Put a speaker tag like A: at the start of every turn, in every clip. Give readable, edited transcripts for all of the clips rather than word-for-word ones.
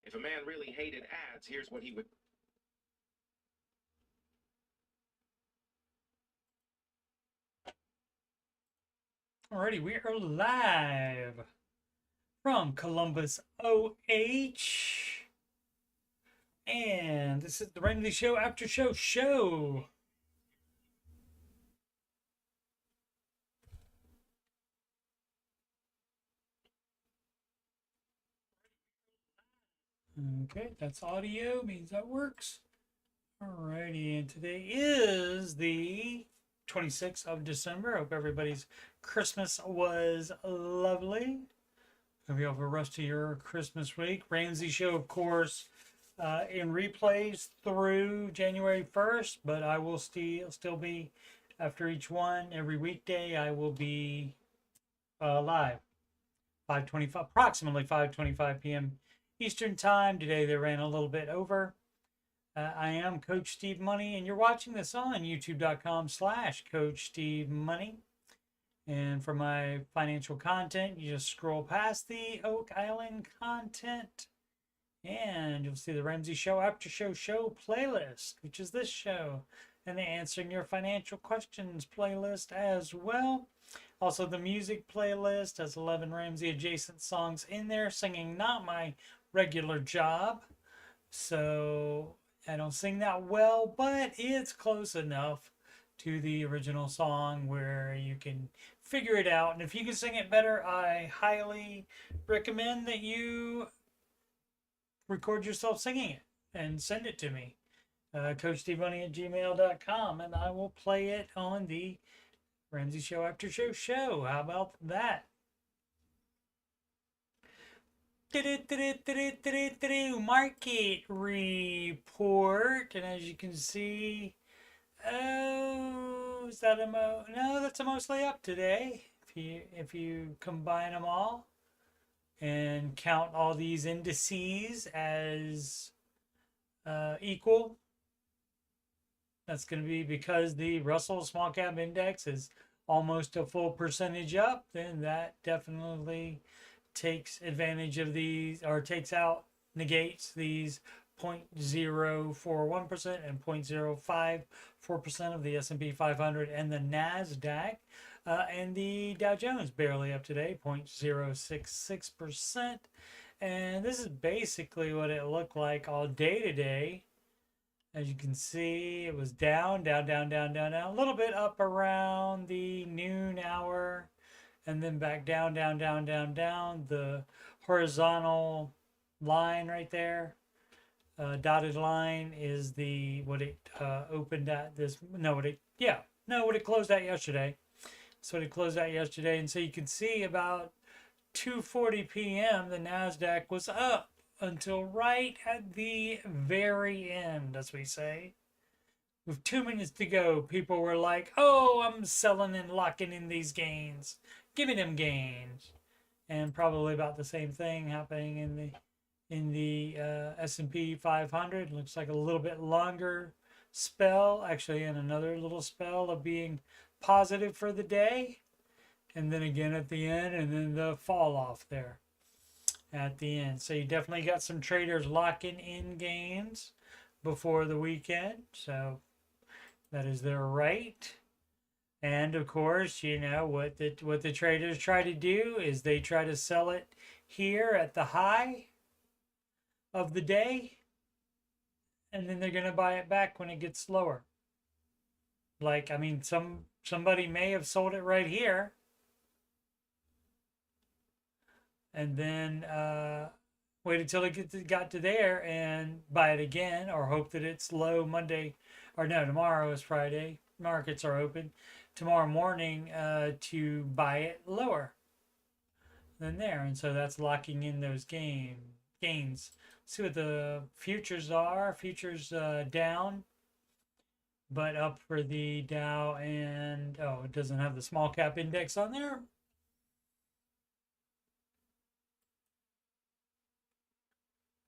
A: If a man really hated ads, here's what he would.
B: Alrighty, we are live from Columbus, OH. And this is the Ramsey Show Aftershow show. Okay, that's audio, means that works. Alrighty, and today is the 26th of December. I hope everybody's Christmas was lovely. Hope you have a rest of your Christmas week. Ramsey Show, of course, in replays through January 1st, but I will still be after each one every weekday. I will be live 5:25, approximately 5:25 p.m. Eastern time. Today they ran a little bit over. I am Coach Steve Money, and you're watching this on youtube.com/Coach Steve Money. And for my financial content, you just scroll past the Oak Island content and you'll see the Ramsey Show After Show playlist, which is this show, and the Answering Your Financial Questions playlist as well. Also, the music playlist has 11 Ramsey adjacent songs in there, singing not my regular job. So I don't sing that well, but it's close enough to the original song where you can figure it out. And if you can sing it better, I highly recommend that you record yourself singing it and send it to me. CoachsteveMoney@gmail.com, and I will play it on the Ramsey Show After show. How about that? Market report, and as you can see, oh, is that no, that's a mostly up today. If you combine them all and count all these indices as equal, that's going to be because the Russell Small Cap Index is almost a full percentage up. Then that definitely takes advantage of these, or negates these 0.041% and 0.054% of the S&P 500 and the NASDAQ. And the Dow Jones barely up today, 0.066%. And this is basically what it looked like all day today. As you can see, it was down, a little bit up around the noon hour, and then back down. The horizontal line right there, dotted line, is what it opened at what it closed at yesterday. So it closed out yesterday, and so you can see about 2:40 p.m. the NASDAQ was up until right at the very end, as we say. With 2 minutes to go, people were like, "Oh, I'm selling and locking in these gains. Give me them gains." And probably about the same thing happening in the S&P 500. Looks like a little bit longer spell, actually, and another little spell of being positive for the day, and then again at the end, and then the fall off there at the end. So you definitely got some traders locking in gains before the weekend, so that is their right. And of course, you know what the traders try to do is they try to sell it here at the high of the day, and then they're going to buy it back when it gets lower. Like, I mean, somebody may have sold it right here, and then wait until it got to there and buy it again, or hope that it's low Monday, or no, tomorrow is Friday. Markets are open tomorrow morning to buy it lower than there, and so that's locking in those gains. See what the futures are. Futures down, but up for the Dow, and it doesn't have the small cap index on there.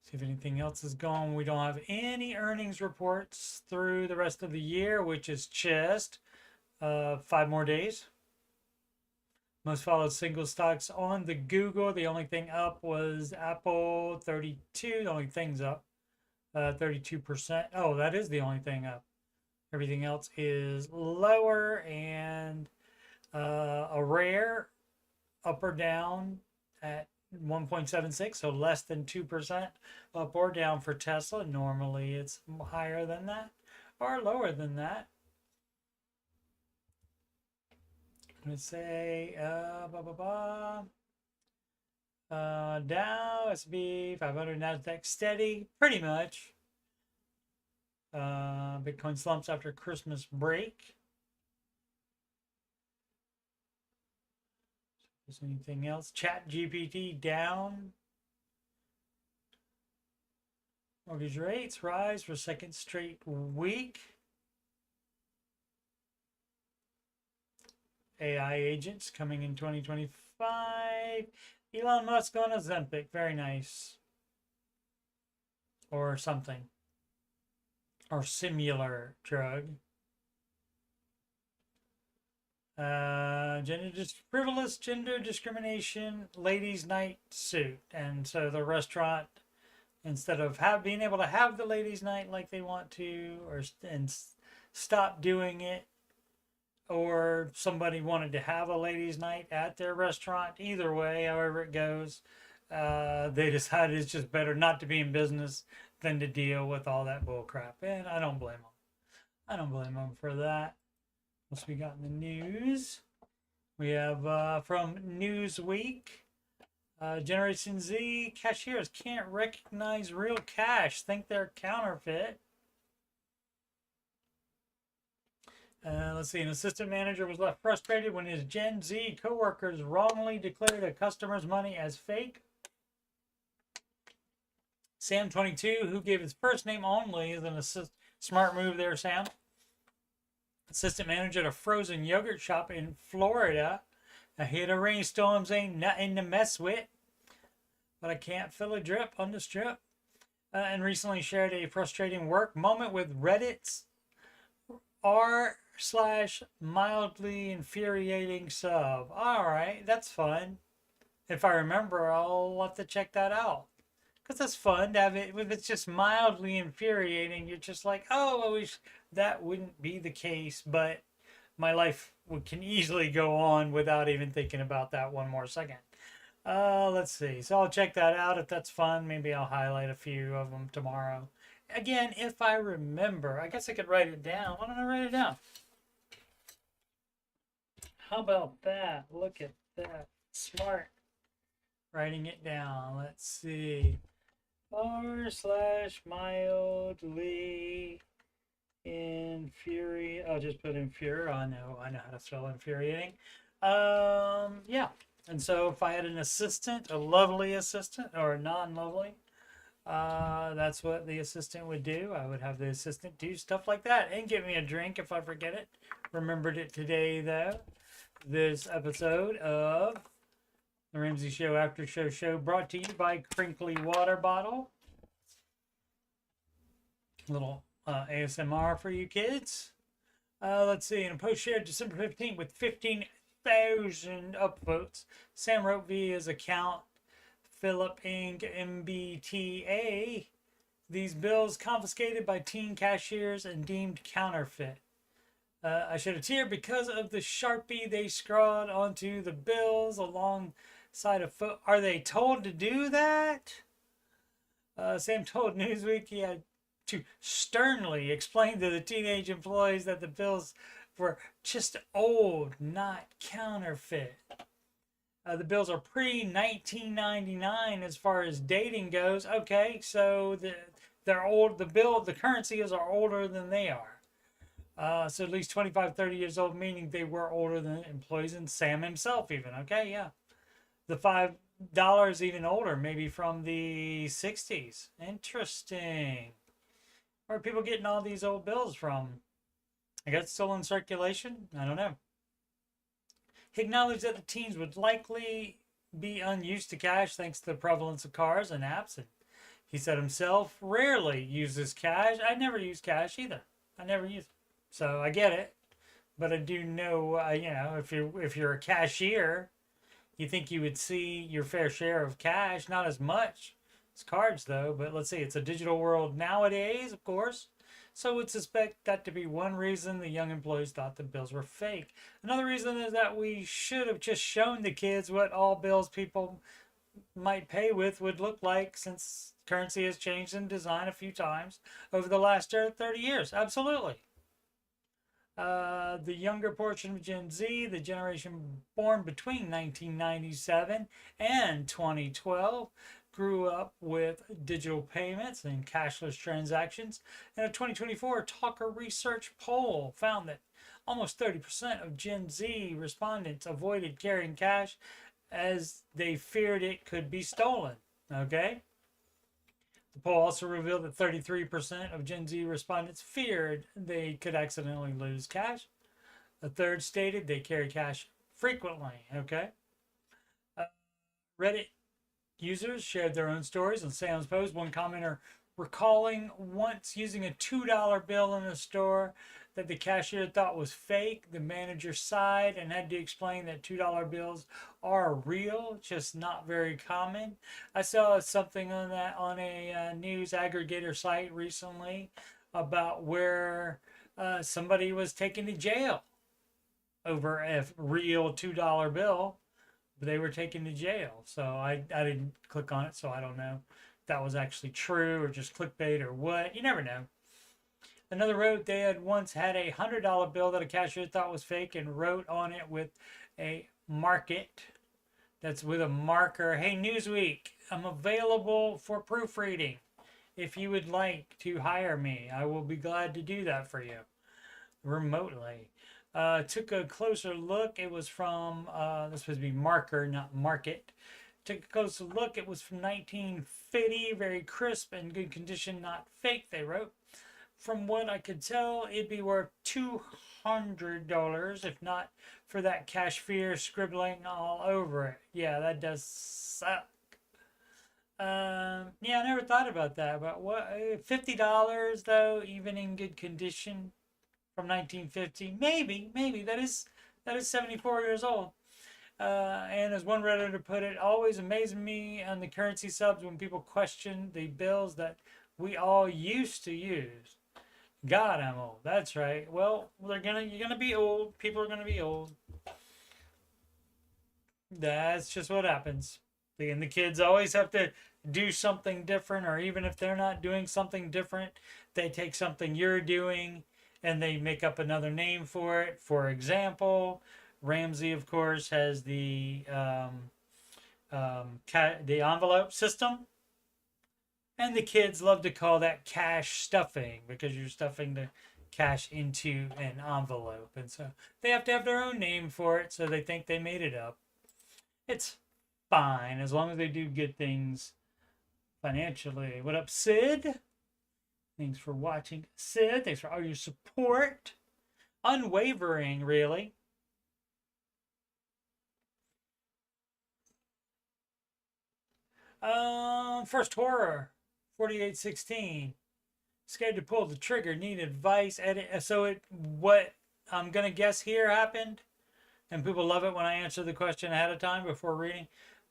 B: See if anything else is going. We don't have any earnings reports through the rest of the year, which is just 5 more days. Most followed single stocks on the Google. The only thing up was Apple 32. The only thing's up 32%. Oh, that is the only thing up. Everything else is lower, and a rare up or down at 1.76, so less than 2% up or down for Tesla. Normally it's higher than that or lower than that. Let's say Dow, S&P 500, Nasdaq steady, pretty much. Bitcoin slumps after Christmas break. Is anything else? Chat GPT down. Mortgage rates rise for second straight week. AI agents coming in 2025. Elon Musk on Ozempic. Very nice. Or something. Or similar drug. Frivolous gender discrimination ladies' night suit. And so the restaurant, instead of being able to have the ladies' night like they want to, and stop doing it, or somebody wanted to have a ladies' night at their restaurant, either way, however it goes, they decided it's just better not to be in business than to deal with all that bull crap. And I don't blame them. I don't blame them for that. What's we got in the news? We have from Newsweek, Generation Z cashiers can't recognize real cash, think they're counterfeit. Let's see, an assistant manager was left frustrated when his Gen Z coworkers wrongly declared a customer's money as fake. Sam22, who gave his first name only, is an smart move there, Sam. Assistant manager at a frozen yogurt shop in Florida. I hit a rainstorms, ain't nothing to mess with, but I can't fill a drip on the strip. And recently shared a frustrating work moment with Reddit's r/mildly infuriating sub. All right, that's fun. If I remember, I'll have to check that out. Because that's fun to have it. If it's just mildly infuriating, you're just like, oh, I wish that wouldn't be the case. But my life can easily go on without even thinking about that one more second. Let's see. So I'll check that out. If that's fun, maybe I'll highlight a few of them tomorrow. Again, if I remember. I guess I could write it down. Why don't I write it down? How about that? Look at that. Smart. Writing it down. Let's see. r/mildly infuriating. I'll just put infuriating. I know how to spell infuriating. Yeah. And so if I had an assistant, a lovely assistant or a non-lovely, that's what the assistant would do. I would have the assistant do stuff like that and give me a drink if I forget it. Remembered it today, though. This episode of the Ramsey Show Aftershow show brought to you by Crinkly Water Bottle. A little ASMR for you kids. Let's see. In a post shared December 15th with 15,000 upvotes, Sam wrote via his account, Philip Inc. MBTA, these bills confiscated by teen cashiers and deemed counterfeit. I shed a tear because of the Sharpie they scrawled onto the bills alongside a foot. Are they told to do that? Sam told Newsweek he had to sternly explain to the teenage employees that the bills were just old, not counterfeit. The bills are pre-1999 as far as dating goes. Okay, so they're old. The currencies are older than they are. So at least 25, 30 years old, meaning they were older than employees and Sam himself even. Okay, yeah. The $5 even older, maybe from the 60s. Interesting. Where are people getting all these old bills from? I guess it's still in circulation? I don't know. He acknowledged that the teens would likely be unused to cash thanks to the prevalence of cars and apps. And he said himself rarely uses cash. I never use cash either. I never use it. So I get it. But I do know, if you're a cashier, you think you would see your fair share of cash, not as much as cards though. But let's see, it's a digital world nowadays, of course. So would suspect that to be one reason the young employees thought the bills were fake. Another reason is that we should have just shown the kids what all bills people might pay with would look like, since currency has changed in design a few times over the last 30 years. Absolutely. The younger portion of Gen Z, the generation born between 1997 and 2012, grew up with digital payments and cashless transactions. And a 2024 Talker Research poll found that almost 30% of Gen Z respondents avoided carrying cash as they feared it could be stolen. Okay? The poll also revealed that 33% of Gen Z respondents feared they could accidentally lose cash. A third stated they carry cash frequently. Okay. Reddit users shared their own stories on Sam's post. One commenter recalling once using a $2 bill in a store that the cashier thought was fake. The manager sighed and had to explain that $2 bills are real, just not very common. I saw something on that on a news aggregator site recently about where somebody was taken to jail over a real $2 bill. They were taken to jail. So I didn't click on it, so I don't know if that was actually true or just clickbait or what. You never know. Another wrote they had once had a $100 bill that a cashier thought was fake and wrote on it with a market. That's with a marker. Hey, Newsweek, I'm available for proofreading. If you would like to hire me, I will be glad to do that for you remotely. Took a closer look. It was from, this was supposed to be marker, not market. Took a closer look. It was from 1950, very crisp and good condition, not fake, they wrote. From what I could tell, it'd be worth $200, if not for that cashier scribbling all over it. Yeah, that does suck. Yeah, I never thought about that. But what, $50 though, even in good condition, from 1950? Maybe that is 74 years old. And as one Redditor put it, always amazes me on the currency subs when people question the bills that we all used to use. God, I'm old. That's right. Well, you're gonna be old. People are gonna be old. That's just what happens. And the kids always have to do something different, or even if they're not doing something different, they take something you're doing and they make up another name for it. For example, Ramsey, of course, has the envelope system. And the kids love to call that cash stuffing, because you're stuffing the cash into an envelope. And so they have to have their own name for it, so they think they made it up. It's fine, as long as they do good things financially. What up, Sid? Thanks for watching, Sid. Thanks for all your support. Unwavering, really. First horror. 4816. Scared to pull the trigger. Need advice. Edit. So what I'm gonna guess here happened, and people love it when I answer the question ahead of time before reading.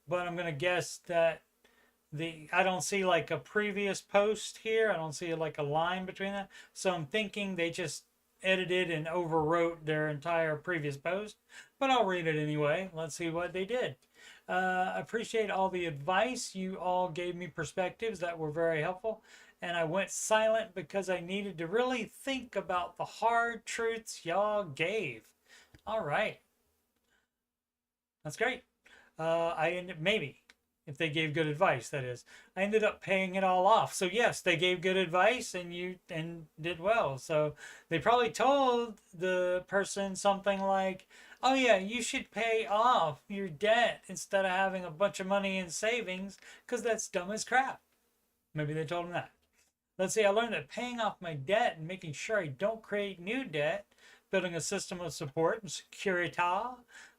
B: But I'm gonna guess that I don't see like a previous post here. I don't see like a line between that. So I'm thinking they just edited and overwrote their entire previous post. But I'll read it anyway. Let's see what they did. Appreciate all the advice. You all gave me perspectives that were very helpful. And I went silent because I needed to really think about the hard truths y'all gave. All right. That's great. Maybe, if they gave good advice, that is. I ended up paying it all off. So yes, they gave good advice and did well. So they probably told the person something like, oh yeah, you should pay off your debt instead of having a bunch of money in savings, because that's dumb as crap. Maybe they told him that. Let's see, I learned that paying off my debt and making sure I don't create new debt, building a system of support and security,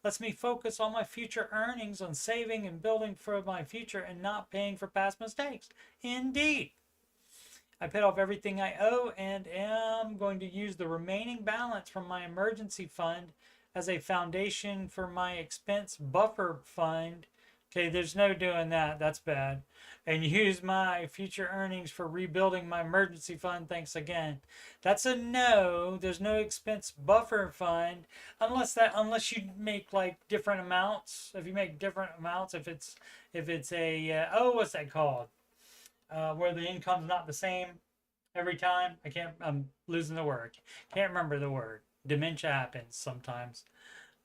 B: lets me focus all my future earnings on saving and building for my future and not paying for past mistakes. Indeed. I paid off everything I owe and am going to use the remaining balance from my emergency fund as a foundation for my expense buffer fund. Okay, there's no doing that. That's bad. And use my future earnings for rebuilding my emergency fund. Thanks again. That's a no. There's no expense buffer fund unless you make like different amounts. If you make different amounts, if it's a what's that called? Where the income's not the same every time. I'm losing the word. Can't remember the word. Dementia happens sometimes.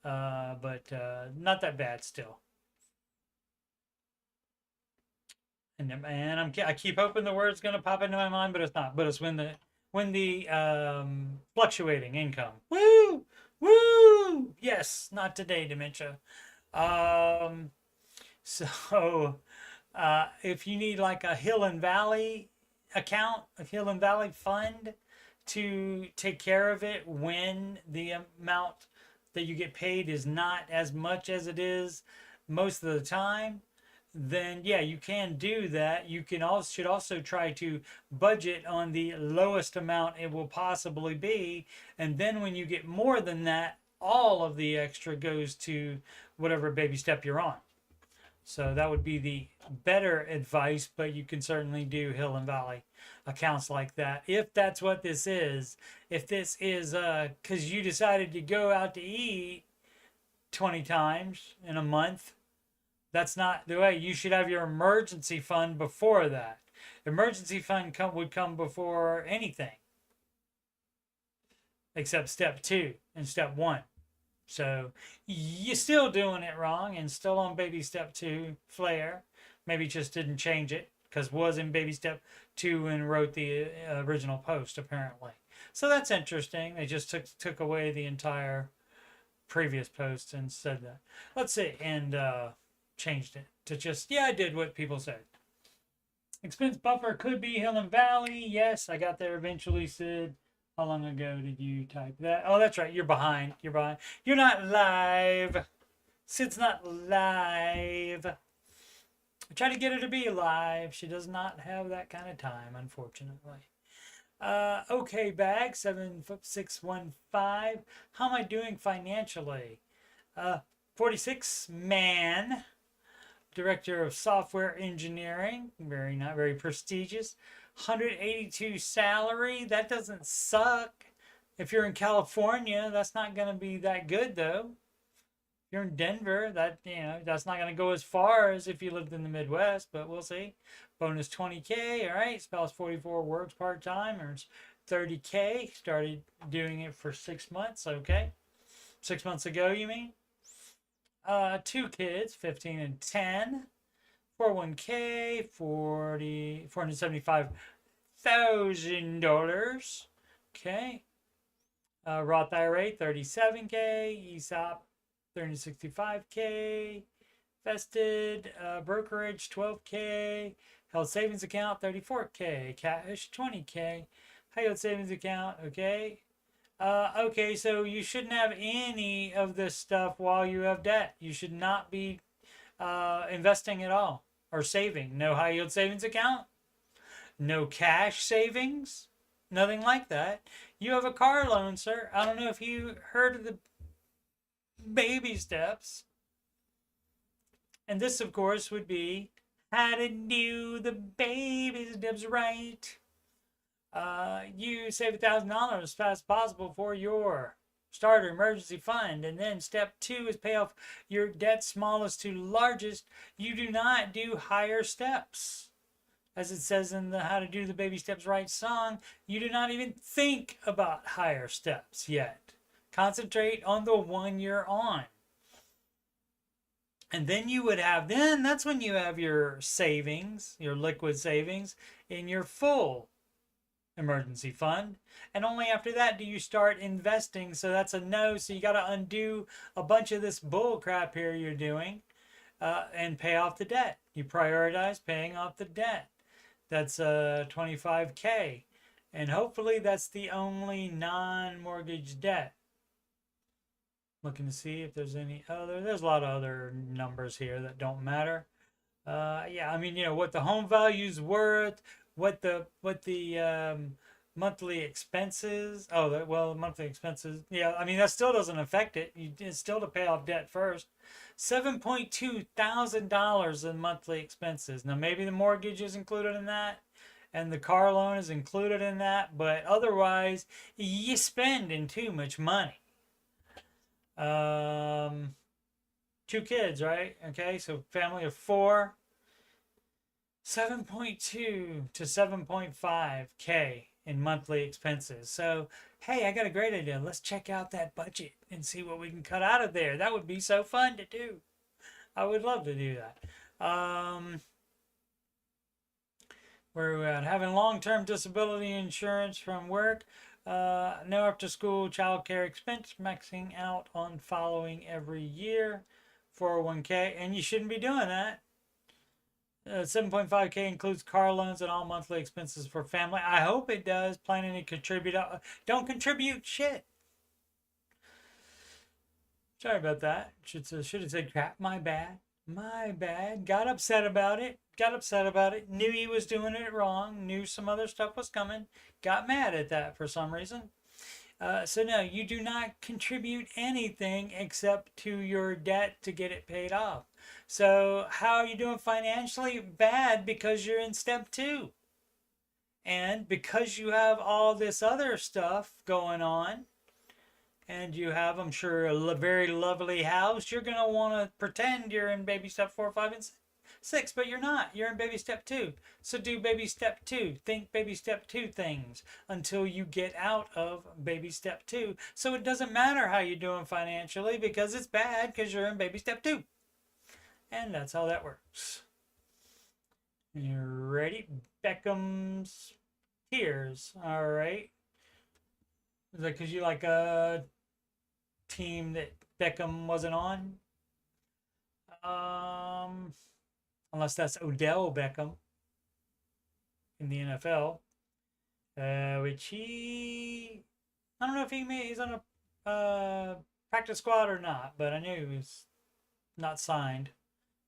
B: But not that bad still. And I keep hoping the word's gonna pop into my mind, but it's not. But it's when the fluctuating income. Woo! Woo! Yes, not today, dementia. So if you need like a Hill and Valley account, a Hill and Valley fund to take care of it when the amount that you get paid is not as much as it is most of the time, then yeah, you can do that. You should also try to budget on the lowest amount it will possibly be, and then when you get more than that, all of the extra goes to whatever baby step you're on. So that would be the better advice, but you can certainly do Hill and Valley accounts like that if that's what this is. If this is because you decided to go out to eat 20 times in a month, that's not the way. You should have your emergency fund before that. Emergency fund would come before anything except step 2 and step 1. So you're still doing it wrong and still on baby step 2 flare. Maybe just didn't change it because was in baby step 2 and wrote the original post apparently. So that's interesting. They just took away the entire previous post and said that. Let's see, and changed it to just, yeah, I did what people said. Expense buffer could be Hill and Valley. Yes, I got there eventually, Sid. How long ago did you type that? Oh, that's right. You're behind. You're behind. You're not live. Sid's not live. I try to get her to be live. She does not have that kind of time, unfortunately. Okay, bag 7'615". How am I doing financially? 46 man. Director of software engineering. Not very prestigious. 182 salary. That doesn't suck. If you're in California, that's not going to be that good though. If you're in Denver, that's not going to go as far as if you lived in the Midwest, but we'll see. Bonus 20K, all right. Spouse 44 works part-time, earns 30K. Started doing it for 6 months, okay. 6 months ago, you mean? 2 kids, 15 and 10. 401K, $475,000. Okay. Roth IRA, 37K. ESOP, 365K. Vested brokerage, 12K. Held savings account, 34K. Cash, 20K. High yield savings account, okay. Okay, so you shouldn't have any of this stuff while you have debt. You should not be investing at all or saving. No high yield savings account, no cash savings, nothing like that. You have a car loan, sir. I don't know if you heard of the baby steps. And this, of course, would be how to do the baby steps right. You save $1,000 as fast as possible for your starter emergency fund, and then step 2 is pay off your debt smallest to largest. You do not do higher steps, as it says in the How to Do the Baby Steps Right song. You do not even think about higher steps yet. Concentrate on the one you're on, and then that's when you have your savings, your liquid savings, in your full emergency fund, and only after that do you start investing. So that's a no. So you got to undo a bunch of this bull crap here you're doing, and pay off the debt. You prioritize paying off the debt. That's 25K, and hopefully that's the only non-mortgage debt. Looking to see if there's any other. There's a lot of other numbers here that don't matter. Yeah, I mean, what the home value's worth, what the monthly expenses. Oh, well, monthly expenses. Yeah, I mean that still doesn't affect it. It's still to pay off debt first. $7,200 in monthly expenses. Now maybe the mortgage is included in that, and the car loan is included in that, but otherwise you spending too much money. 2 kids, right? Okay, so family of 4. 7.2 to 7.5K in monthly expenses. So, hey, I got a great idea. Let's check out that budget and see what we can cut out of there. That would be so fun to do. I would love to do that. Where are we at? Having long-term disability insurance from work. No after-school child care expense, maxing out on following every year. 401k, and you shouldn't be doing that. 7.5K includes car loans and all monthly expenses for family. I hope it does. Planning to contribute. Don't contribute shit. Sorry about that. Should have said crap. My bad. My bad. Got upset about it. Knew he was doing it wrong. Knew some other stuff was coming. Got mad at that for some reason. So no, you do not contribute anything except to your debt to get it paid off. So how are you doing financially? Bad, because you're in step 2. And because you have all this other stuff going on, and you have, I'm sure, a very lovely house, you're going to want to pretend you're in baby step 4, 5, and 6, but you're not. You're in baby step 2. So do baby step 2. Think baby step 2 things until you get out of baby step 2. So it doesn't matter how you're doing financially, because it's bad because you're in baby step 2. And that's how that works. You ready? Beckham's tears. All right. Is that because you like a team that Beckham wasn't on? Unless that's Odell Beckham in the NFL, which I don't know if he's on a practice squad or not, but I knew he was not signed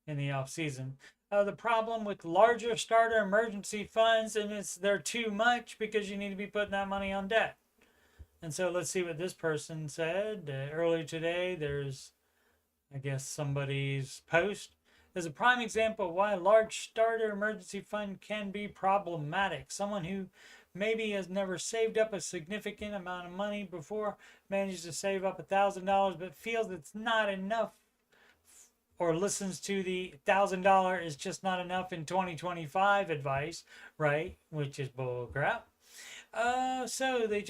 B: in the off season. The problem with larger starter emergency funds, and they're too much because you need to be putting that money on debt. And so let's see what this person said earlier today. There's, I guess, somebody's post. There's a prime example of why a large starter emergency fund can be problematic. Someone who maybe has never saved up a significant amount of money before manages to save up $1,000 but feels it's not enough, or listens to the $1,000 is just not enough in 2025 advice, right? Which is bull crap. So they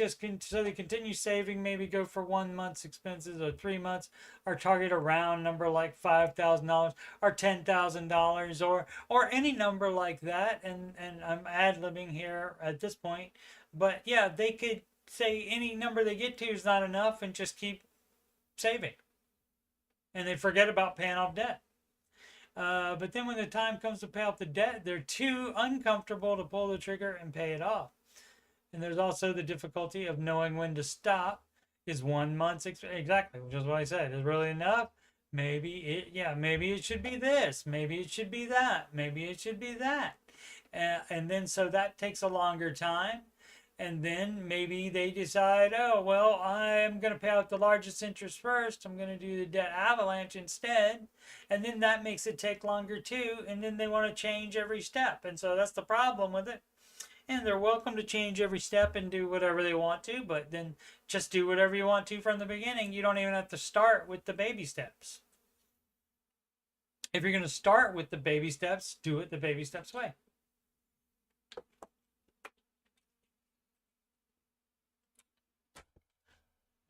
B: continue saving, maybe go for 1 month's expenses or 3 months, or target a round number like $5,000 or $10,000 or any number like that. And I'm ad-libbing here at this point, but yeah, they could say any number they get to is not enough and just keep saving, and they forget about paying off debt. But then when the time comes to pay off the debt, they're too uncomfortable to pull the trigger and pay it off. And there's also the difficulty of knowing when to stop. Is 1 month exactly, which is what I said. Is really enough? Maybe it should be this. Maybe it should be that. Maybe it should be that. And then so that takes a longer time. And then maybe they decide, oh, well, I'm going to pay out the largest interest first. I'm going to do the debt avalanche instead. And then that makes it take longer too. And then they want to change every step. And so that's the problem with it. And they're welcome to change every step and do whatever they want to, but then just do whatever you want to from the beginning. You don't even have to start with the baby steps. If you're going to start with the baby steps, do it the baby steps way.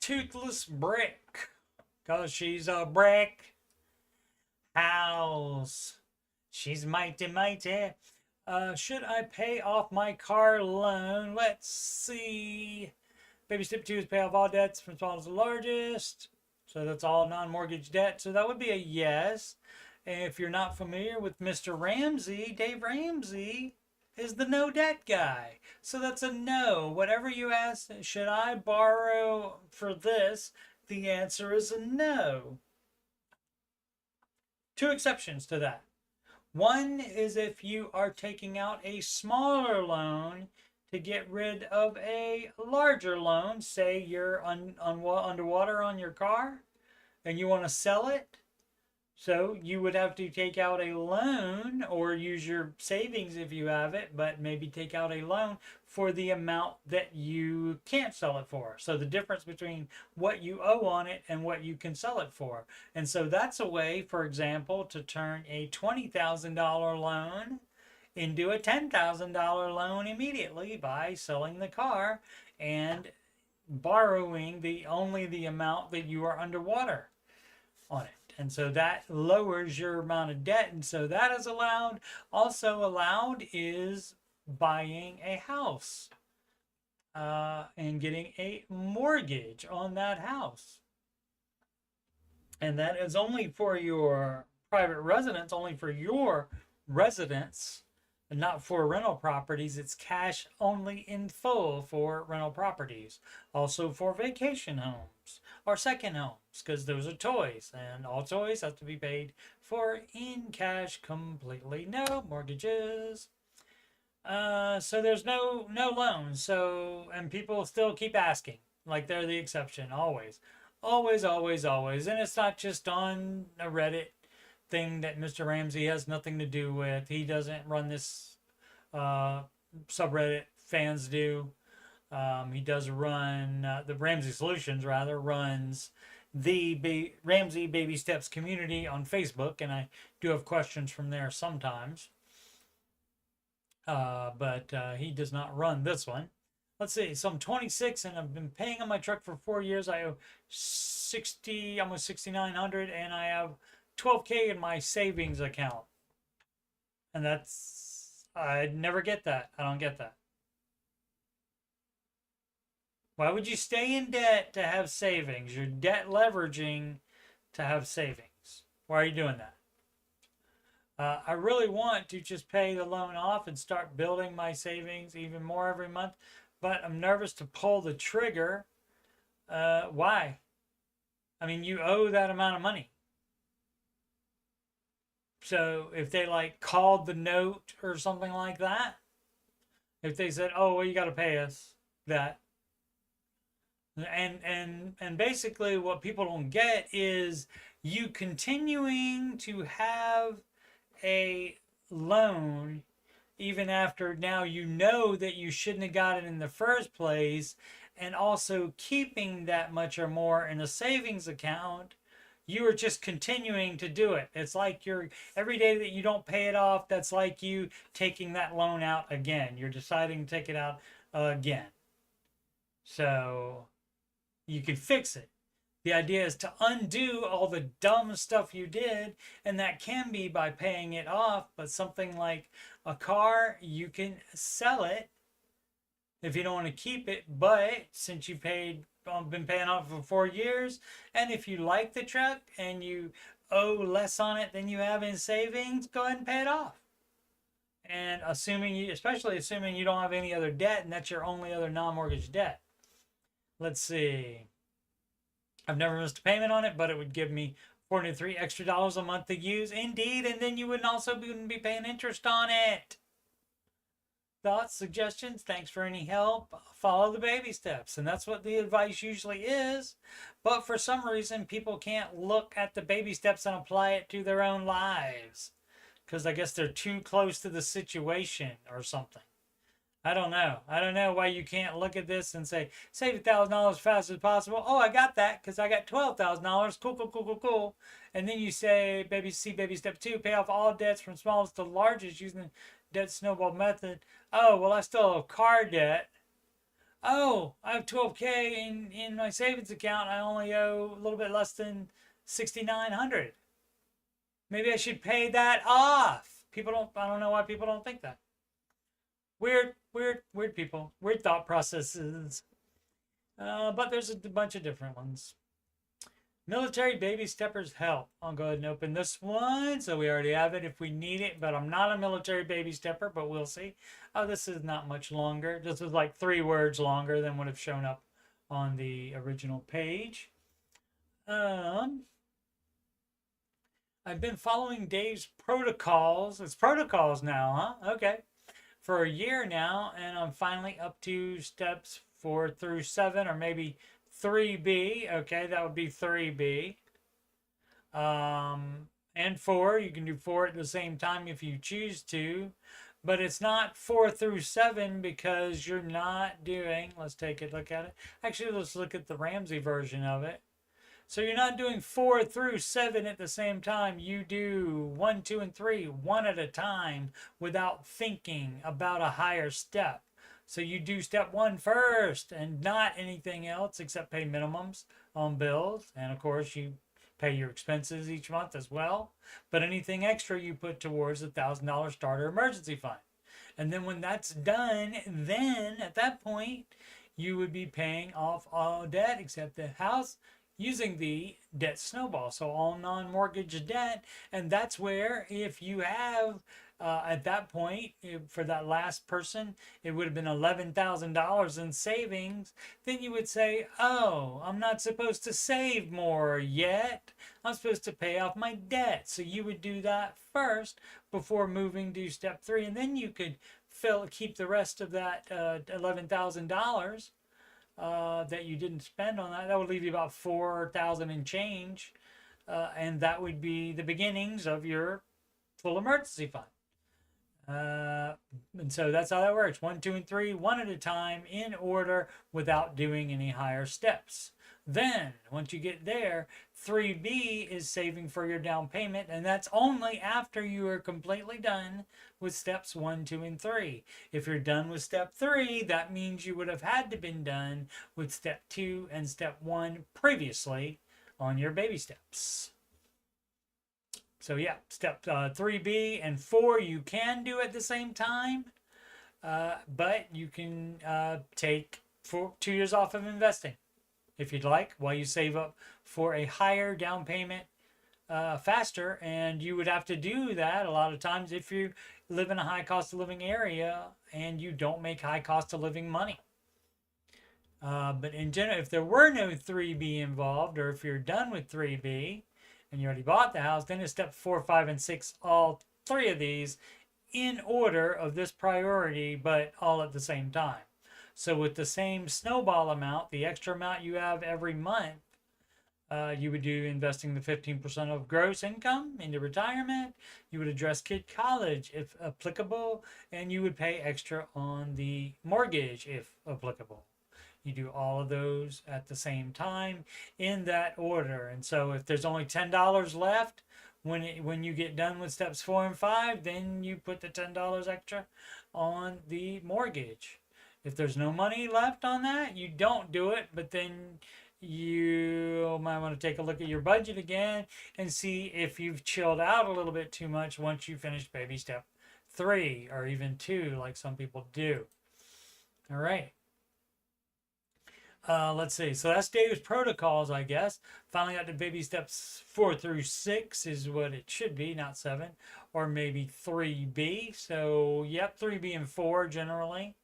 B: Toothless brick, because she's a brick house. She's mighty, mighty. Should I pay off my car loan? Let's see. Baby step 2 is pay off all debts from smallest to largest. So that's all non-mortgage debt. So that would be a yes. And if you're not familiar with Mr. Ramsey, Dave Ramsey is the no debt guy. So that's a no. Whatever you ask, should I borrow for this? The answer is a no. 2 exceptions to that. One is if you are taking out a smaller loan to get rid of a larger loan. Say you're underwater on your car and you want to sell it. So you would have to take out a loan or use your savings if you have it, but maybe take out a loan for the amount that you can't sell it for. So the difference between what you owe on it and what you can sell it for. And so that's a way, for example, to turn a $20,000 loan into a $10,000 loan immediately by selling the car and borrowing only the amount that you are underwater on it. And so that lowers your amount of debt. And so that is allowed. Also allowed is buying a house and getting a mortgage on that house. And that is only for your private residence, only for your residence, and not for rental properties. It's cash only in full for rental properties. Also for vacation homes or second homes, because those are toys, and all toys have to be paid for in cash completely. No mortgages. So there's no loans. So, and people still keep asking, like they're the exception, always. Always, always, always. And it's not just on a Reddit thing that Mr. Ramsey has nothing to do with. He doesn't run this subreddit. Fans do. He does run, the Ramsey Solutions rather, runs the Ramsey Baby Steps community on Facebook, and I do have questions from there sometimes. But he does not run this one. Let's see. So I'm 26 and I've been paying on my truck for 4 years. I owe almost 6,900, and I have 12K in my savings account. And I never get that. I don't get that. Why would you stay in debt to have savings? You're debt leveraging to have savings. Why are you doing that? I really want to just pay the loan off and start building my savings even more every month, but I'm nervous to pull the trigger. Why? I mean, you owe that amount of money. So if they like called the note or something like that, if they said, oh, well, you got to pay us that. And basically what people don't get is you continuing to have a loan even after now you know that you shouldn't have got it in the first place, and also keeping that much or more in a savings account. You are just continuing to do it. It's like every day that you don't pay it off, that's like you taking that loan out again. You're deciding to take it out again. So you can fix it. The idea is to undo all the dumb stuff you did, and that can be by paying it off. But something like a car, you can sell it if you don't want to keep it. But since you've been paying off for 4 years, and if you like the truck and you owe less on it than you have in savings, go ahead and pay it off. And especially assuming you don't have any other debt, and that's your only other non-mortgage debt. Let's see. I've never missed a payment on it, but it would give me $43 extra a month to use. Indeed, and then you wouldn't be paying interest on it. Thoughts, suggestions? Thanks for any help. Follow the baby steps, and that's what the advice usually is. But for some reason, people can't look at the baby steps and apply it to their own lives, because I guess they're too close to the situation or something. I don't know. I don't know why you can't look at this and say, save $1,000 as fast as possible. Oh, I got that because I got $12,000. Cool, cool, cool, cool, cool. And then you say, baby step 2, pay off all debts from smallest to largest using the debt snowball method. Oh, well, I still have car debt. Oh, I have 12K in my savings account. I only owe a little bit less than $6,900. Maybe I should pay that off. I don't know why people don't think that. Weird people, weird thought processes. But there's a bunch of different ones. Military baby steppers help. I'll go ahead and open this one. So we already have it if we need it, but I'm not a military baby stepper, but we'll see. Oh, this is not much longer. This is like 3 words longer than would have shown up on the original page. I I've been following Dave's protocols. It's protocols now, huh? Okay. For a year now, and I'm finally up to steps 4 through 7, or maybe 3B. Okay, that would be 3B. And 4. You can do 4 at the same time if you choose to. But it's not 4 through 7 because you're not doing. Let's take a look at it. Actually, let's look at the Ramsey version of it. So you're not doing 4 through 7 at the same time. You do 1, 2, and 3 one at a time without thinking about a higher step. So you do step 1 first and not anything else except pay minimums on bills. And of course, you pay your expenses each month as well. But anything extra you put towards the $1,000 starter emergency fund. And then when that's done, then at that point, you would be paying off all debt except the house, using the debt snowball. So all non-mortgage debt. And that's where if you have, at that point, for that last person, it would have been $11,000 in savings. Then you would say, oh, I'm not supposed to save more yet. I'm supposed to pay off my debt. So you would do that first before moving to step 3. And then you could keep the rest of that $11,000 that you didn't spend on that. That would leave you about $4,000 and change, and that would be the beginnings of your full emergency fund. And so that's how that works: 1, 2, and 3, one at a time, in order, without doing any higher steps. Then, once you get there, 3B is saving for your down payment, and that's only after you are completely done with steps 1, 2, and 3. If you're done with step 3, that means you would have had to been done with step 2 and step 1 previously on your baby steps. So yeah, step 3B and 4 you can do at the same time, but you can take 2 years off of investing if you'd like, while you save up for a higher down payment faster. And you would have to do that a lot of times if you live in a high cost of living area and you don't make high cost of living money. But in general, if there were no 3B involved, or if you're done with 3B and you already bought the house, then it's step 4, 5, and 6, all 3 of these in order of this priority, but all at the same time. So with the same snowball amount, the extra amount you have every month, you would do investing the 15% of gross income into retirement. You would address kid college if applicable, and you would pay extra on the mortgage if applicable. You do all of those at the same time in that order. And so if there's only $10 left when you get done with steps 4 and 5, then you put the $10 extra on the mortgage. If there's no money left on that, you don't do it, but then you might want to take a look at your budget again and see if you've chilled out a little bit too much once you finish baby step 3 or even 2, like some people do. All right. Let's see. So that's Dave's protocols, I guess. Finally got to baby steps 4 through 6 is what it should be, not 7, or maybe 3B. So, yep, 3B and 4 generally.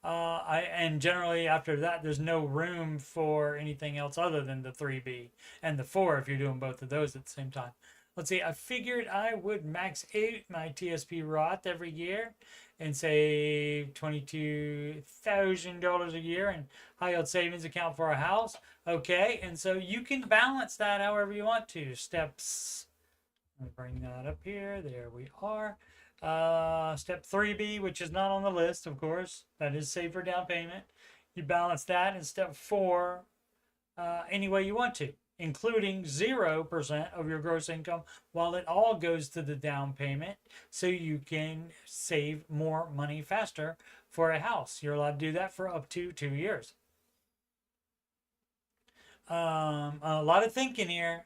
B: And generally after that, there's no room for anything else other than the 3B and the 4 if you're doing both of those at the same time. Let's see, I figured I would max out my TSP Roth every year and save $22,000 a year in high yield savings account for a house. Okay, and so you can balance that however you want to. Steps, let me bring that up here. There we are. Step 3B, which is not on the list, of course, that is save for down payment. You balance that in step 4 any way you want to, including 0% of your gross income, while it all goes to the down payment, so you can save more money faster for a house. You're allowed to do that for up to 2 years. A lot of thinking here.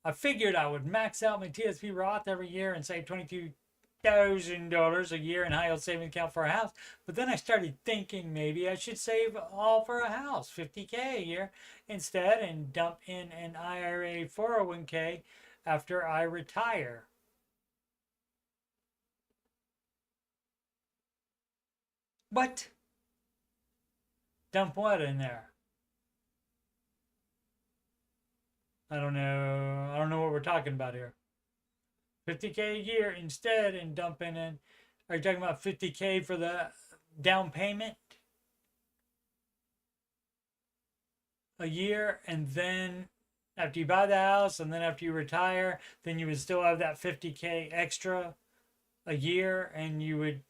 B: I figured I would max out my TSP Roth every year and save $22,000 a year in high yield savings account for a house. But then I started thinking maybe I should save all for a house, $50K a year instead, and dump in an IRA 401K after I retire. What? Dump what in there? I don't know what we're talking about here. 50K a year instead and dumping in. Are you talking about 50K for the down payment a year, and then after you buy the house and then after you retire, then you would still have that 50K extra a year and you would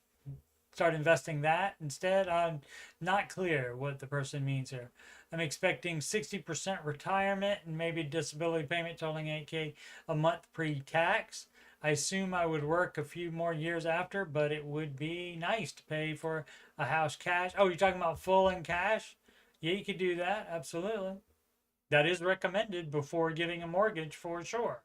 B: start investing that instead? I'm not clear what the person means here. I'm expecting 60% retirement and maybe disability payment totaling 8K a month pre-tax. I assume I would work a few more years after, but it would be nice to pay for a house cash. Oh, you're talking about full in cash? Yeah, you could do that. Absolutely. That is recommended before getting a mortgage for sure.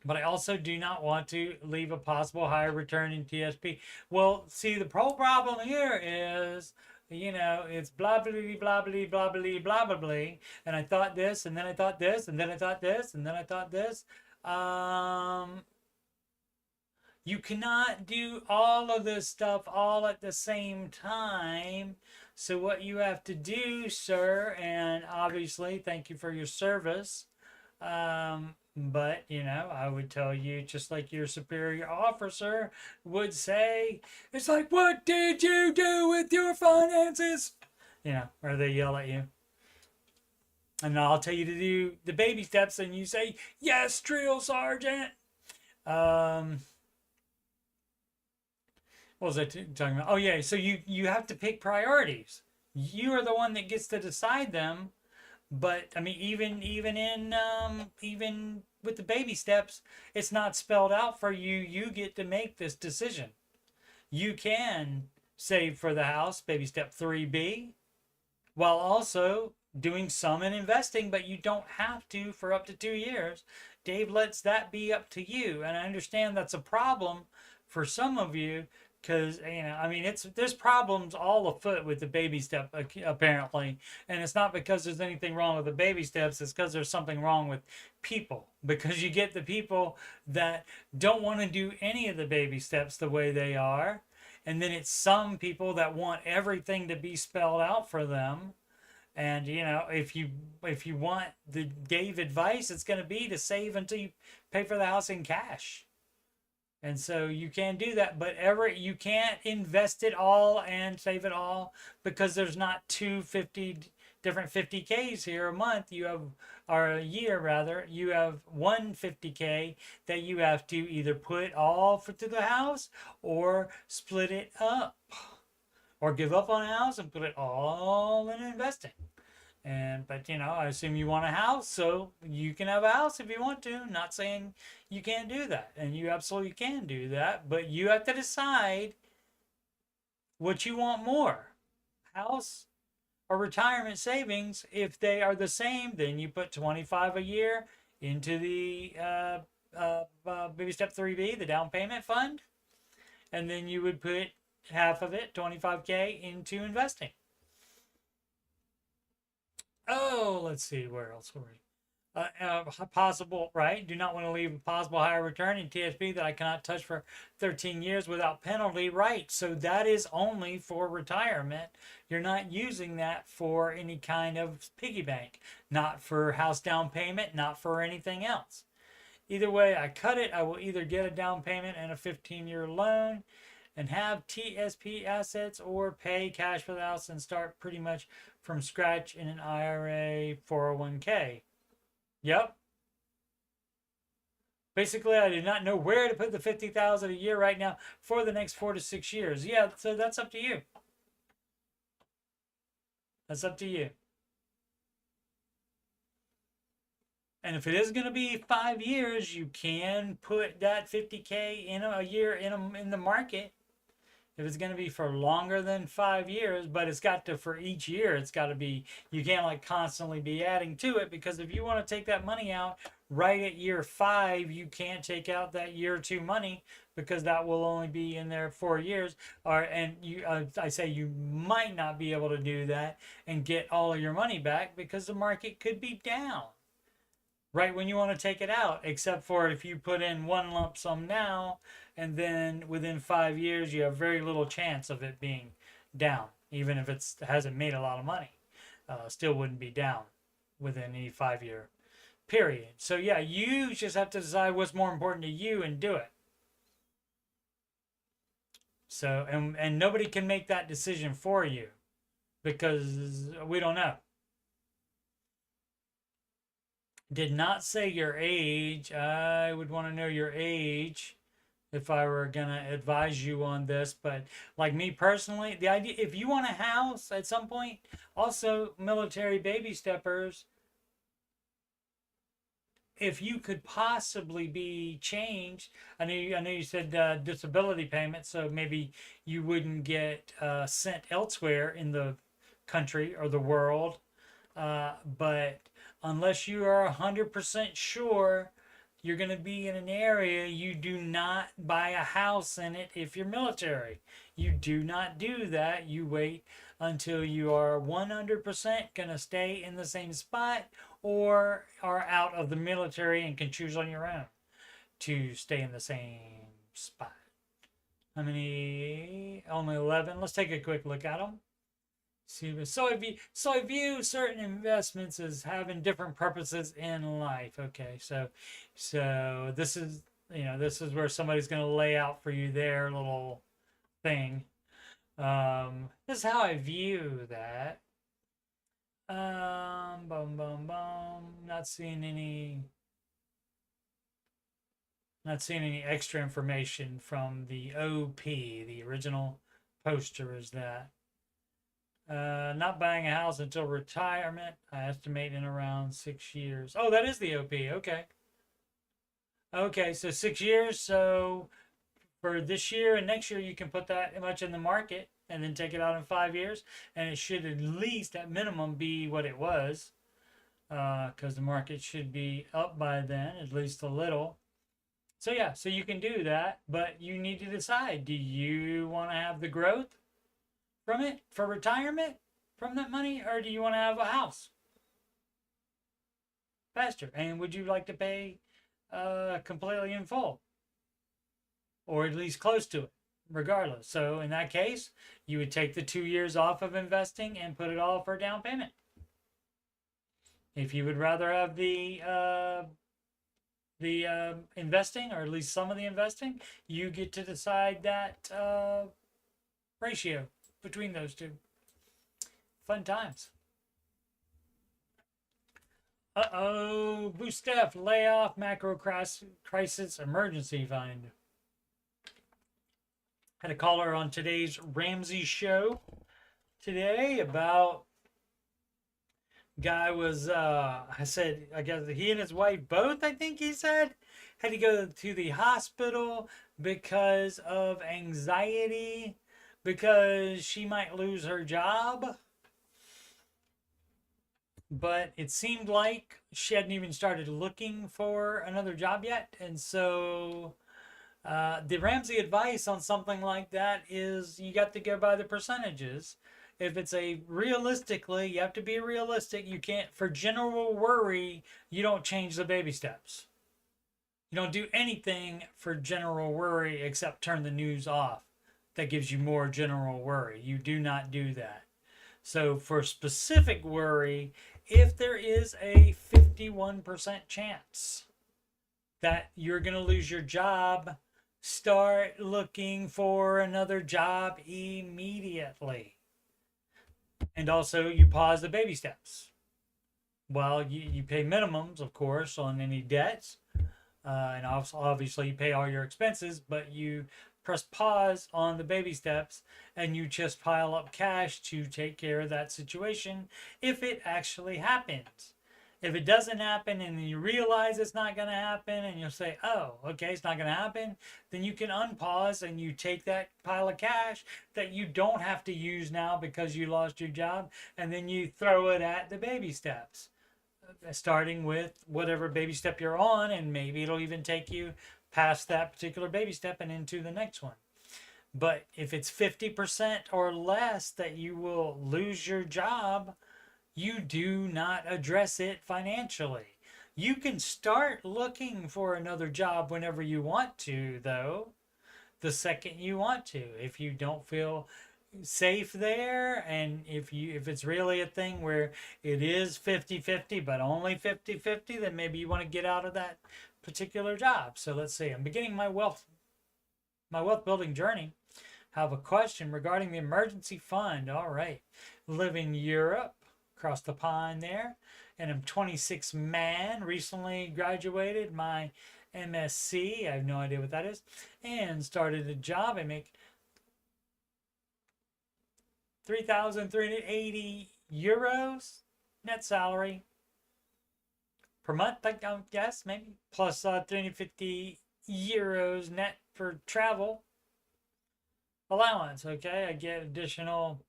B: But I also do not want to leave a possible higher return in TSP. Well, see, the problem here is, it's blah, blah, blah, blah, blah, blah, blah, blah, blah, and I thought this, and then I thought this, and then I thought this, and then I thought this. You cannot do all of this stuff all at the same time. So what you have to do, sir, and obviously thank you for your service, but I would tell you, just like your superior officer would say, it's like, what did you do with your finances? Or they yell at you. And I'll tell you to do the baby steps and you say, yes, drill sergeant. What was I talking about? Oh yeah, so you have to pick priorities. You are the one that gets to decide them. But I mean, even with the baby steps, it's not spelled out for you. You get to make this decision. You can save for the house, baby step 3B, while also doing some in investing, but you don't have to for up to 2 years. Dave lets that be up to you, and I understand that's a problem for some of you. Because, there's problems all afoot with the baby step, apparently. And it's not because there's anything wrong with the baby steps. It's because there's something wrong with people. Because you get the people that don't want to do any of the baby steps the way they are. And then it's some people that want everything to be spelled out for them. And, if you want the Dave advice, it's going to be to save until you pay for the house in cash. And so you can do that, but you can't invest it all and save it all, because there's not 250 different 50Ks here a month. Or a year rather. You have 150K that you have to either put all to the house or split it up, or give up on a house and put it all in investing. But I assume you want a house, so you can have a house if you want to. Not saying you can't do that, and you absolutely can do that, but you have to decide what you want more, house or retirement savings. If they are the same, then you put 25 a year into the baby step 3B, the down payment fund, and then you would put half of it, 25K, into investing. Oh, let's see, where else were we? Possible, right? Do not want to leave a possible higher return in TSP that I cannot touch for 13 years without penalty, right? So that is only for retirement. You're not using that for any kind of piggy bank, not for house down payment, not for anything else. Either way I cut it, I will either get a down payment and a 15-year loan and have TSP assets, or pay cash for the house and start pretty much from scratch in an IRA 401k. Yep. Basically, I did not know where to put the $50,000 a year right now for the next 4 to 6 years. Yeah, so that's up to you. That's up to you. And if it is going to be 5 years, you can put that 50K in a year in the market. If it's going to be for longer than 5 years, but it's got to, for each year, it's got to be, you can't constantly be adding to it, because if you want to take that money out right at year 5, you can't take out that year 2 money, because that will only be in there 4 years. I say you might not be able to do that and get all of your money back, because the market could be down right when you want to take it out, except for if you put in one lump sum now, and then within 5 years, you have very little chance of it being down. Even if it hasn't made a lot of money, still wouldn't be down within any 5 year period. So yeah, you just have to decide what's more important to you and do it. So, and nobody can make that decision for you because we don't know. Did not say your age. I would want to know your age if I were gonna advise you on this. But like me personally, the idea, if you want a house at some point, also military baby steppers, if you could possibly be changed, I know you said disability payment, so maybe you wouldn't get sent elsewhere in the country or the world. But unless you are 100% sure you're going to be in an area, you do not buy a house in it if you're military. You do not do that. You wait until you are 100% going to stay in the same spot or are out of the military and can choose on your own to stay in the same spot. How many? Only 11. Let's take a quick look at them. So I view certain investments as having different purposes in life. Okay, so this is this is where somebody's going to lay out for you their little thing. This is how I view that. Not seeing any extra information from the OP. The original poster is that. Not buying a house until retirement. I estimate in around 6 years. Oh, that is the OP. Okay. Okay, so 6 years. So for this year and next year, you can put that much in the market and then take it out in 5 years. And it should at least, at minimum, be what it was. Because the market should be up by then, at least a little. So yeah, so you can do that. But you need to decide, do you want to have the growth from it for retirement from that money, or do you want to have a house faster? And would you like to pay completely in full, or at least close to it, regardless? So in that case, you would take the 2 years off of investing and put it all for down payment. If you would rather have the investing, or at least some of the investing, you get to decide that ratio between those two. Fun times. Boostef layoff macro crisis emergency fund. Had a caller on today's Ramsey show today about guy was I guess he and his wife both, I think he said, had to go to the hospital because of anxiety, because she might lose her job. But it seemed like she hadn't even started looking for another job yet. And so the Ramsey advice on something like that is you got to go by the percentages. If it's realistically, you have to be realistic. You can't, for general worry, you don't change the baby steps. You don't do anything for general worry except turn the news off. That gives you more general worry. You do not do that. So for specific worry, if there is a 51% chance that you're going to lose your job, start looking for another job immediately. And also you pause the baby steps. Well, you pay minimums, of course, on any debts. And obviously you pay all your expenses, but you press pause on the baby steps and you just pile up cash to take care of that situation if it actually happens. If it doesn't happen and you realize it's not going to happen and you'll say, oh, okay, it's not going to happen, then you can unpause and you take that pile of cash that you don't have to use now because you lost your job, and then you throw it at the baby steps, starting with whatever baby step you're on, and maybe it'll even take you past that particular baby step and into the next one. But if it's 50% or less that you will lose your job, you do not address it financially. You can start looking for another job whenever you want to, though, the second you want to. If you don't feel safe there, and if it's really a thing where it is 50-50 but only 50-50, then maybe you want to get out of that particular job. So let's see, I'm beginning my wealth building journey. I have a question regarding the emergency fund. All right, live in Europe, across the pond there, and I'm 26 man, recently graduated my MSc, I have no idea what that is, and started a job. I make 3,380 euros net salary per month, I guess, maybe, plus 350 euros net for travel allowance. Okay, I get additional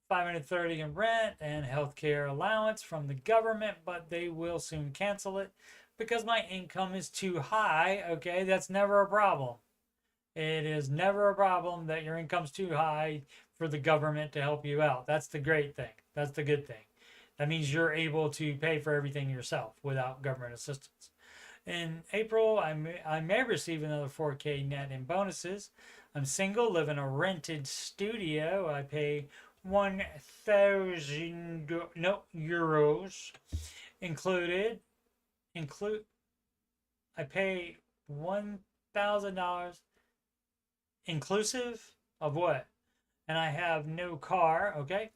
B: 530 in rent and healthcare allowance from the government, but they will soon cancel it because my income is too high. Okay, that's never a problem. It is never a problem that your income's too high for the government to help you out. That's the great thing. That's the good thing. That means you're able to pay for everything yourself without government assistance. In April, I may receive another 4K net in bonuses. I'm single, live in a rented studio. I pay 1,000 euros I pay $1,000 inclusive of what? And I have no car. Okay,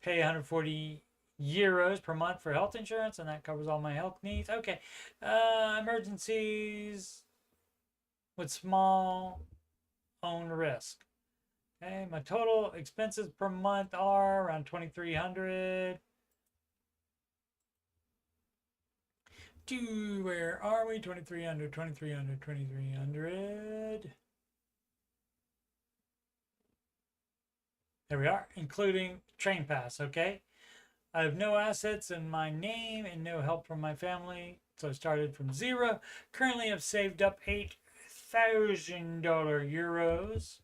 B: pay 140 euros per month for health insurance, and that covers all my health needs. Okay, emergencies with small own risk. Okay, my total expenses per month are around 2,300. Where are we? 2,300, 2,300, 2,300. There we are, including train pass. Okay, I have no assets in my name and no help from my family, so I started from zero. Currently, I've saved up €8,000.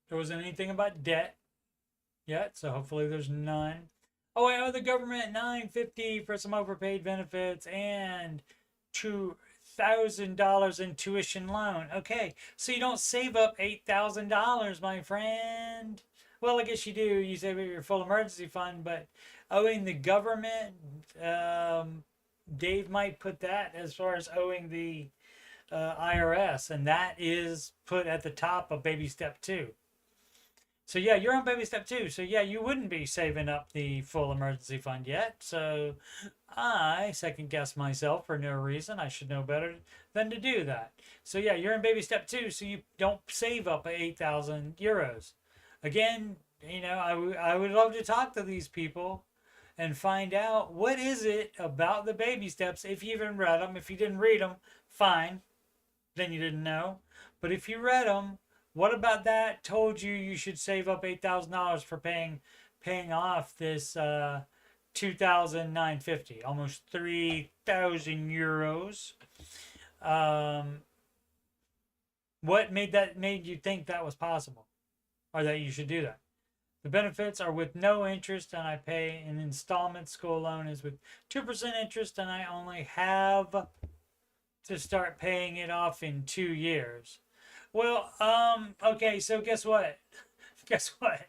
B: There wasn't anything about debt yet, so hopefully there's none. Oh, I owe the government $950 for some overpaid benefits and $2,000 in tuition loan. Okay, so you don't save up $8,000, my friend. Well, I guess you do. You save up your full emergency fund, but owing the government, Dave might put that as far as owing the IRS, and that is put at the top of baby step 2. So yeah, you're on baby step 2. So yeah, you wouldn't be saving up the full emergency fund yet. So I second guess myself for no reason. I should know better than to do that. So yeah, you're in baby step 2. So you don't save up 8,000 euros. Again, you know, I would love to talk to these people and find out what is it about the baby steps. If you even read them, if you didn't read them, fine, then you didn't know. But if you read them, what about that told you you should save up $8,000 for paying off this 2,950, almost 3,000 euros? What made you think that was possible, or that you should do that? The benefits are with no interest, and I pay an installment. School loan is with 2% interest, and I only have to start paying it off in 2 years. Well, okay, so guess what? Guess what?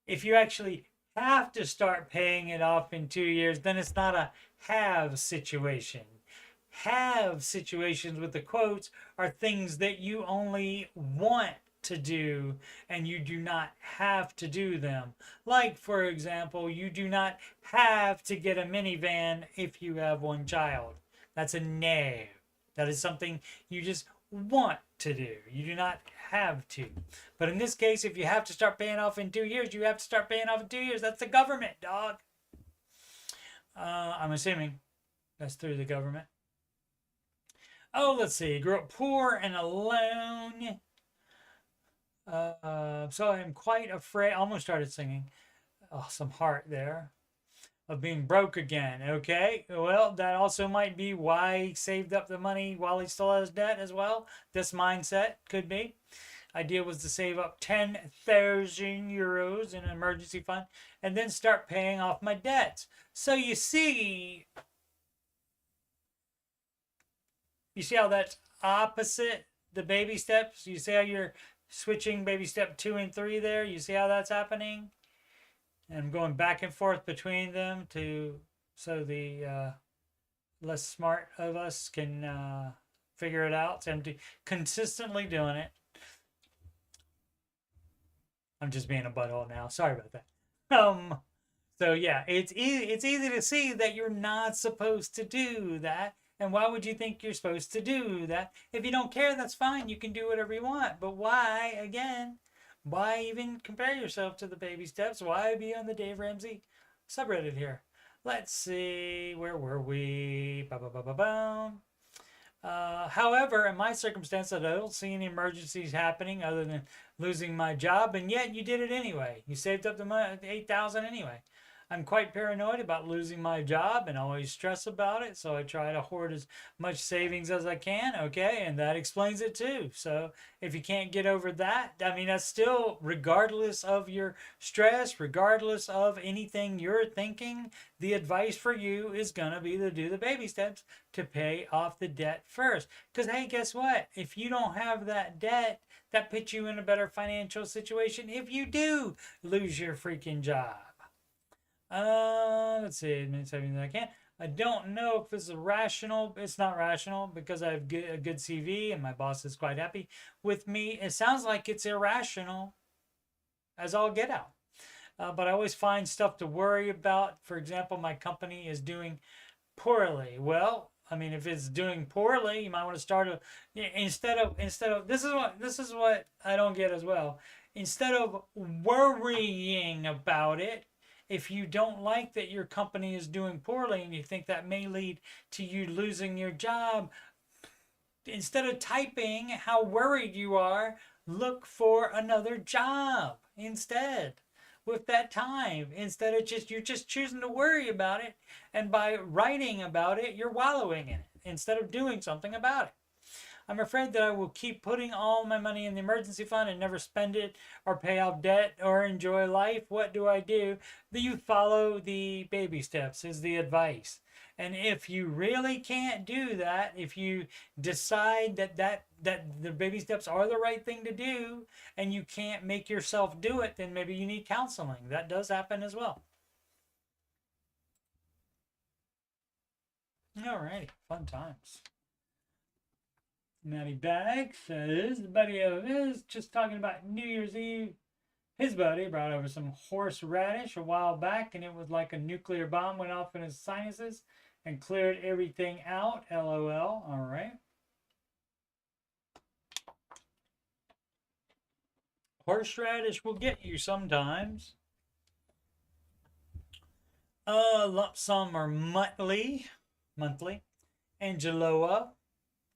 B: If you actually have to start paying it off in 2 years, then it's not a have situation. Have situations with the quotes are things that you only want to do and you do not have to do them. Like, for example, you do not have to get a minivan if you have one child. That's a no. That is something you just want to do. You do not have to. But in this case, if you have to start paying off in 2 years, you have to start paying off in 2 years. That's the government, dog. I'm assuming that's through the government. Oh, let's see. Grew up poor and alone. So I'm quite afraid. Almost started singing. Oh, some heart there. Of being broke again. Okay, well, that also might be why he saved up the money while he still has debt as well. This mindset could be. Idea was to save up 10,000 euros in an emergency fund and then start paying off my debts. So you see, You see how that's opposite the baby steps? You see how you're switching baby step 2 and 3 there? You see how that's happening? And I'm going back and forth between them so the less smart of us can figure it out. So I'm consistently doing it. I'm just being a butthole now. Sorry about that. So yeah, it's easy to see that you're not supposed to do that. And why would you think you're supposed to do that? If you don't care, that's fine. You can do whatever you want. But why, again, why even compare yourself to the baby steps? Why be on the Dave Ramsey subreddit here? Let's see, where were we? However, in my circumstance, I don't see any emergencies happening other than losing my job, and yet you did it anyway. You saved up the money, $8,000 anyway. I'm quite paranoid about losing my job and always stress about it, so I try to hoard as much savings as I can, okay, and that explains it too. So if you can't get over that, I mean, that's still, regardless of your stress, regardless of anything you're thinking, the advice for you is going to be to do the baby steps to pay off the debt first. Because, hey, guess what? If you don't have that debt, that puts you in a better financial situation if you do lose your freaking job. Let's see, admit everything I can. I don't know if this is rational. It's not rational because I have a good CV and my boss is quite happy with me. It sounds like it's irrational as all get out. But I always find stuff to worry about. For example, my company is doing poorly. Well, I mean, if it's doing poorly, you might want to start instead of this is what I don't get as well. Instead of worrying about it, if you don't like that your company is doing poorly and you think that may lead to you losing your job, instead of typing how worried you are, look for another job instead with that time. Instead of you're just choosing to worry about it, and by writing about it, you're wallowing in it instead of doing something about it. I'm afraid that I will keep putting all my money in the emergency fund and never spend it or pay off debt or enjoy life. What do I do? You follow the baby steps is the advice. And if you really can't do that, if you decide that the baby steps are the right thing to do and you can't make yourself do it, then maybe you need counseling. That does happen as well. Alrighty, fun times. Matty Bag says the buddy of his just talking about New Year's Eve. His buddy brought over some horseradish a while back, and it was like a nuclear bomb went off in his sinuses and cleared everything out. LOL. All right. Horseradish will get you sometimes. Lump sum or monthly. Angeloa,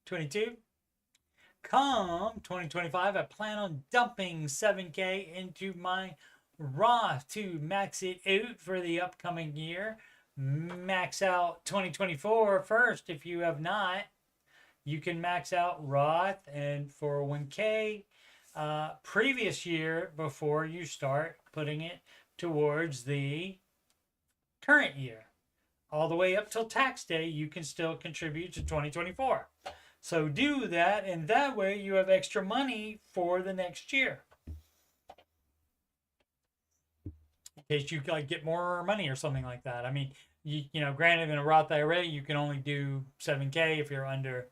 B: 22. Come 2025, I plan on dumping 7K into my Roth to max it out for the upcoming year. Max out 2024 first if you have not. You can max out Roth and 401k previous year before you start putting it towards the current year. All the way up till tax day, you can still contribute to 2024. So do that, and that way you have extra money for the next year. In case you like get more money or something like that. I mean, you know, granted in a Roth IRA, you can only do 7K if you're under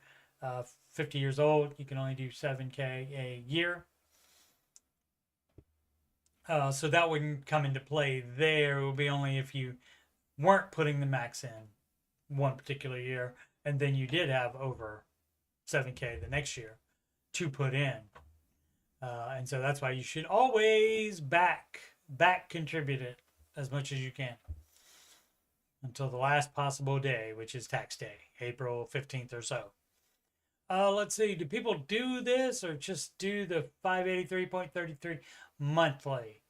B: 50 years old. You can only do 7K a year. So that wouldn't come into play there. It would be only if you weren't putting the max in one particular year, and then you did have over 7K the next year to put in. And so that's why you should always back contribute it as much as you can until the last possible day, which is tax day, April 15th or so. Let's see, do people do this or just do the 583.33 monthly?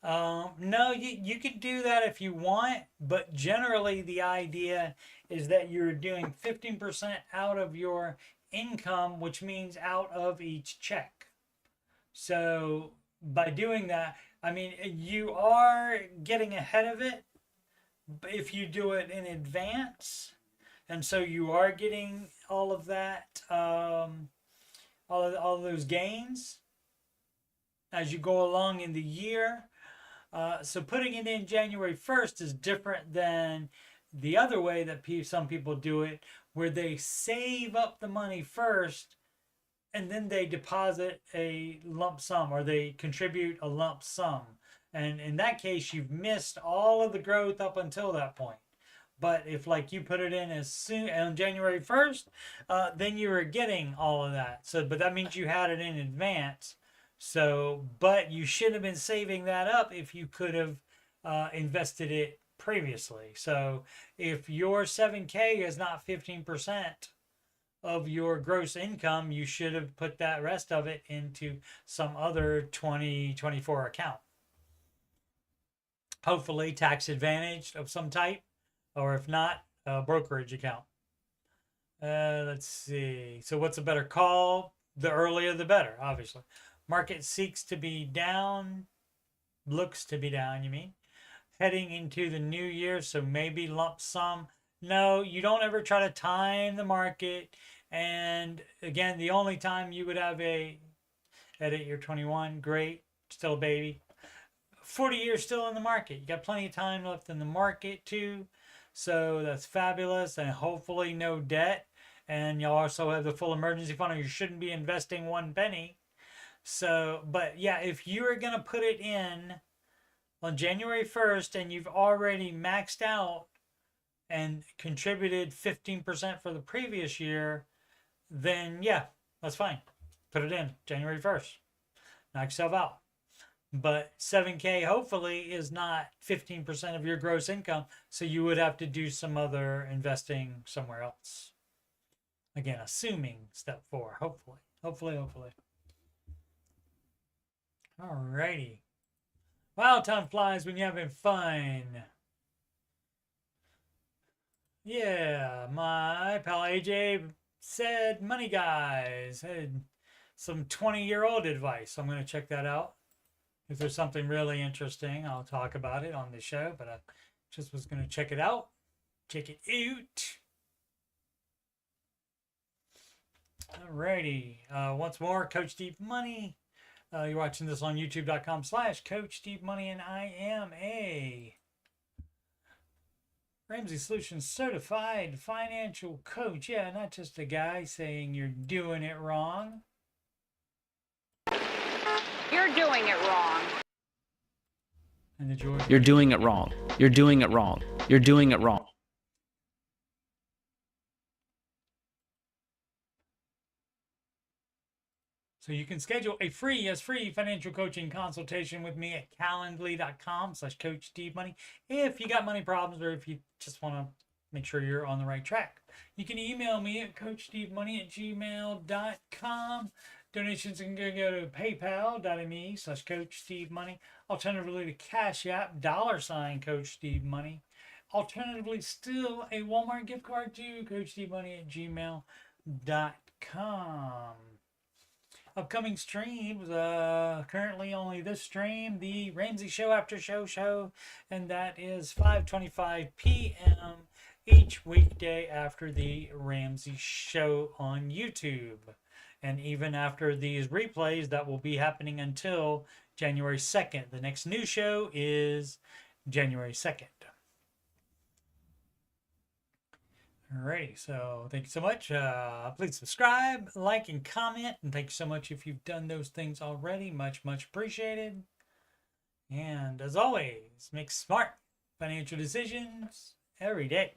B: No, you can do that if you want, but generally the idea is that you're doing 15% out of your income, which means out of each check. So by doing that, I mean, you are getting ahead of it if you do it in advance. and so you are getting all of that, all of those gains as you go along in the year. So putting it in January 1st is different than the other way that some people do it, where they save up the money first and then they deposit a lump sum, or they contribute a lump sum. And in that case, you've missed all of the growth up until that point. But if, like, you put it in as soon on January 1st, then you were getting all of that. So, but that means you had it in advance. So, but you should have been saving that up if you could have invested it previously. So, if your 7K is not 15% of your gross income, you should have put that rest of it into some other 2024 account. Hopefully tax advantaged of some type, or if not, a brokerage account. Let's see. So what's a better call? The earlier the better, obviously. Market seeks to be down, looks to be down, you mean? Heading into the new year, so maybe lump sum. No, you don't ever try to time the market. And again, the only time you would have a edit year 21, great, still a baby. 40 years still in the market. You got plenty of time left in the market too. So that's fabulous, and hopefully no debt. And you'll also have the full emergency fund, or you shouldn't be investing one penny. So, but yeah, if you are going to put it in on January 1st and you've already maxed out and contributed 15% for the previous year, then yeah, that's fine. Put it in January 1st. Knock yourself out. But 7K hopefully is not 15% of your gross income, so you would have to do some other investing somewhere else. Again, assuming step 4, hopefully. Hopefully. Alrighty. Wow, time flies when you're having fun. Yeah, my pal AJ said Money Guys had some 20-year-old advice. I'm going to check that out. If there's something really interesting, I'll talk about it on the show, but I just was going to check it out. Check it out. Alrighty. Once more, Coach Steve Money. You're watching this on youtube.com/Coach Steve Money, and I am a Ramsey Solutions certified financial coach. Yeah, not just a guy saying you're doing it wrong.
C: You're doing it wrong.
B: And the George.
D: You're doing it wrong. You're doing it wrong. You're doing it wrong.
B: So you can schedule a free financial coaching consultation with me at calendly.com/Coach Steve Money if you got money problems, or if you just want to make sure you're on the right track. You can email me at coachstevemoney@gmail.com. Donations can go to paypal.me/Coach Steve Money. Alternatively to CashApp, $Coach Steve Money. Alternatively, still a Walmart gift card to coachstevemoney@gmail.com. Upcoming streams, currently only this stream, the Ramsey Show Aftershow show, and that is 5:25 p.m. each weekday after the Ramsey Show on YouTube. And even after these replays, that will be happening until January 2nd. The next new show is January 2nd. Alrighty, so thank you so much. Please subscribe, like, and comment. And thank you so much if you've done those things already. Much appreciated. And as always, make smart financial decisions every day.